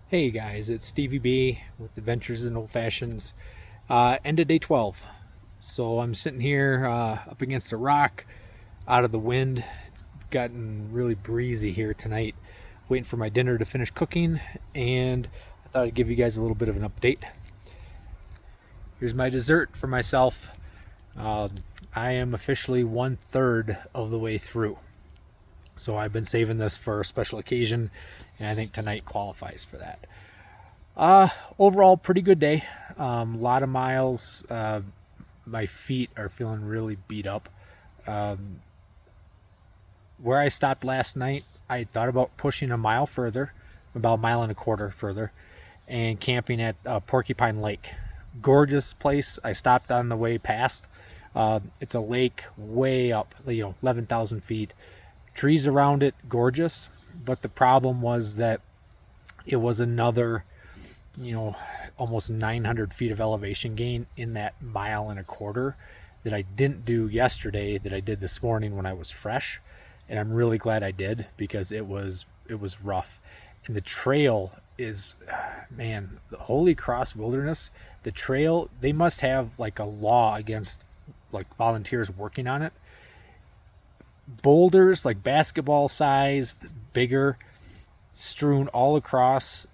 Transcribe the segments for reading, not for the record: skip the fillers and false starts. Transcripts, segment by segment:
Hey guys, it's Stevie B with Adventures in Old Fashions. End of day 12. So I'm sitting here up against a rock, out of the wind. It's gotten really breezy here tonight, waiting for my dinner to finish cooking, and I thought I'd give you guys a little bit of an update. Here's my dessert for myself. Um, I am officially 1/3 of the way through. So I've been saving this for a special occasion, and I think tonight qualifies for that. Overall, pretty good day. A lot of miles. My feet are feeling really beat up. Um, where I stopped last night, I thought about pushing a mile further, about a mile and a quarter further, and camping at Porcupine Lake. Gorgeous place. I stopped on the way past. It's a lake way up, 11,000 feet. Trees around it, gorgeous. But the problem was that it was another you know, almost 900 feet of elevation gain in that mile and a quarter that I didn't do yesterday that I did this morning when I was fresh. And I'm really glad I did because it was rough. And the trail is, man, the Holy Cross Wilderness, the trail, they must have like a law against like volunteers working on it. Boulders like basketball sized, bigger, strewn all across.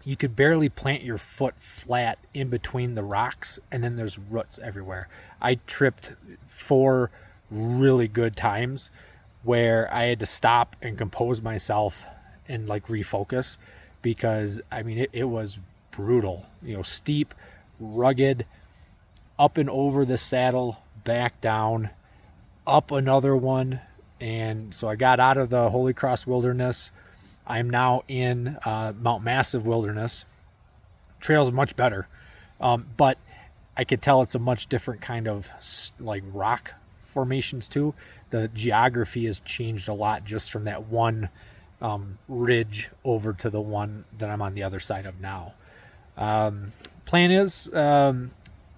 You could barely plant your foot flat in between the rocks, and then there's roots everywhere. I tripped 4 really good times where I had to stop and compose myself and like refocus because I mean it was brutal, steep, rugged, up and over the saddle, back down, up another one. And so I got out of the Holy Cross Wilderness. I'm now in Mount Massive Wilderness. Trail's much better, but I could tell it's a much different kind of like rock formations too. The geography has changed a lot just from that one ridge over to the one that I'm on the other side of now. Plan is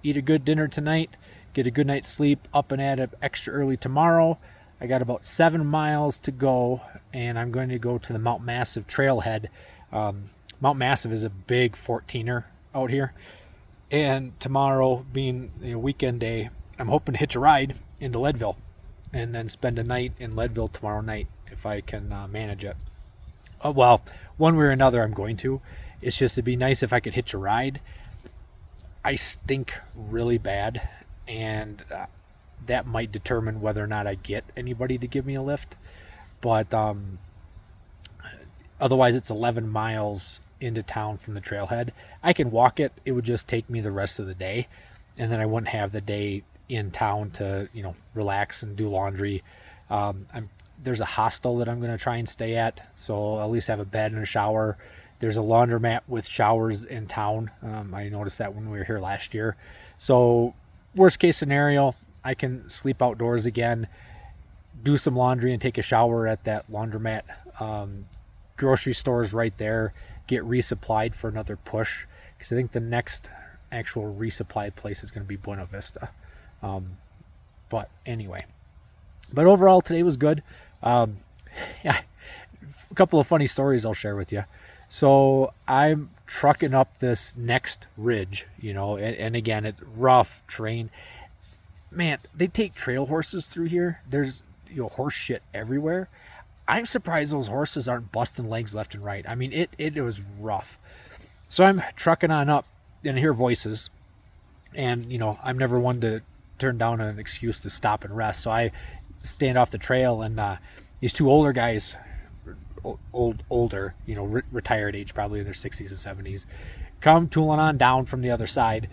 eat a good dinner tonight, get a good night's sleep, up and at it extra early tomorrow. I got about 7 miles to go, and I'm going to go to the Mount Massive trailhead. Mount Massive is a big 14er out here, and tomorrow being weekend day, I'm hoping to hitch a ride into Leadville and then spend a night in Leadville tomorrow night if I can manage it. Well, one way or another, I'm going to. It's just it'd be nice if I could hitch a ride. I stink really bad, and that might determine whether or not I get anybody to give me a lift. But otherwise, it's 11 miles into town from the trailhead. I can walk it. It would just take me the rest of the day, and then I wouldn't have the day in town to relax and do laundry. There's a hostel that I'm going to try and stay at, so I'll at least have a bed and a shower. There's a laundromat with showers in town. I noticed that when we were here last year. So worst case scenario, I can sleep outdoors again, do some laundry and take a shower at that laundromat. Grocery stores right there, get resupplied for another push because I think the next actual resupply place is going to be Buena Vista. But anyway, overall today was good. Yeah, a couple of funny stories I'll share with you. So I'm trucking up this next ridge, and again, it's rough terrain. Man, they take trail horses through here. There's horse shit everywhere. I'm surprised those horses aren't busting legs left and right. I mean, it was rough. So I'm trucking on up and I hear voices, and I'm never one to turn down an excuse to stop and rest. So I stand off the trail, and these two older guys, older, retired age, probably in their 60s and 70s, come tooling on down from the other side.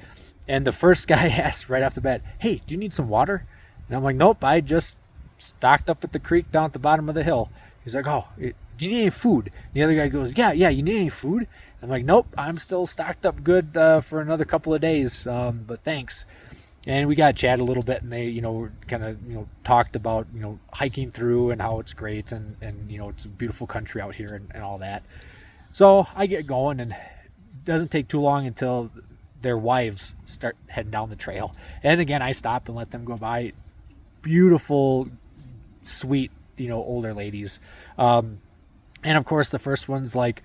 And the first guy asked right off the bat, "Hey, do you need some water?" And I'm like, "Nope, I just stocked up at the creek down at the bottom of the hill." He's like, "Oh, do you need any food?" And the other guy goes, Yeah, you need any food?" I'm like, "Nope, I'm still stocked up good for another couple of days, but thanks." And we got to chat a little bit, and they, kind of, talked about, hiking through and how it's great, and it's a beautiful country out here and all that. So I get going, and it doesn't take too long until their wives start heading down the trail. And again, I stop and let them go by. Beautiful, sweet, older ladies. And of course, the first one's like,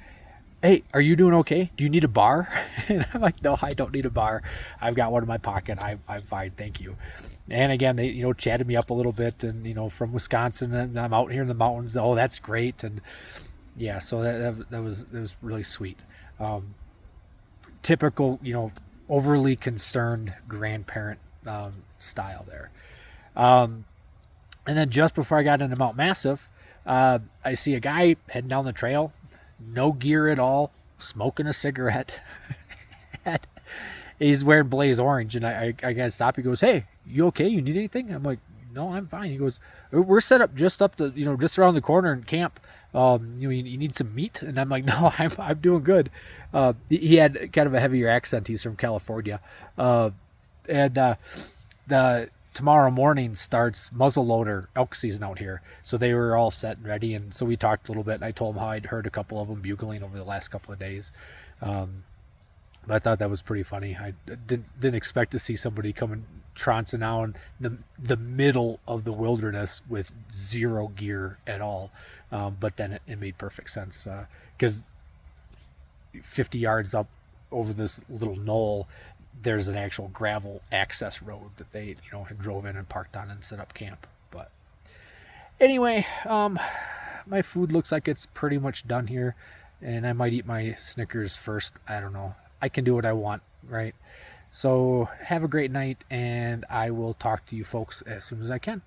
hey, are you doing okay? Do you need a bar? And I'm like, no, I don't need a bar. I've got one in my pocket. I'm fine, thank you. And again, they chatted me up a little bit, and from Wisconsin, and I'm out here in the mountains. Oh, that's great. And yeah, so that was really sweet. Um, Typical, overly concerned grandparent style there. Um, and then just before I got into Mount Massive, I see a guy heading down the trail, no gear at all, smoking a cigarette. He's wearing blaze orange, and I got to stop. He goes, "Hey, you okay? You need anything?" I'm like, "No, I'm fine." He goes, "We're set up just up the just around the corner in camp. You need some meat?" And I'm like, "No, I'm doing good." He had kind of a heavier accent. He's from California, and the tomorrow morning starts muzzleloader elk season out here, so they were all set and ready. And so we talked a little bit, and I told him how I'd heard a couple of them bugling over the last couple of days. But I thought that was pretty funny. I didn't expect to see somebody coming trouncing out in the middle of the wilderness with zero gear at all. But then it made perfect sense, because 50 yards up over this little knoll, there's an actual gravel access road that they had drove in and parked on and set up camp. But anyway, my food looks like it's pretty much done here, and I might eat my Snickers first. I don't know. I can do what I want, right? So have a great night, and I will talk to you folks as soon as I can.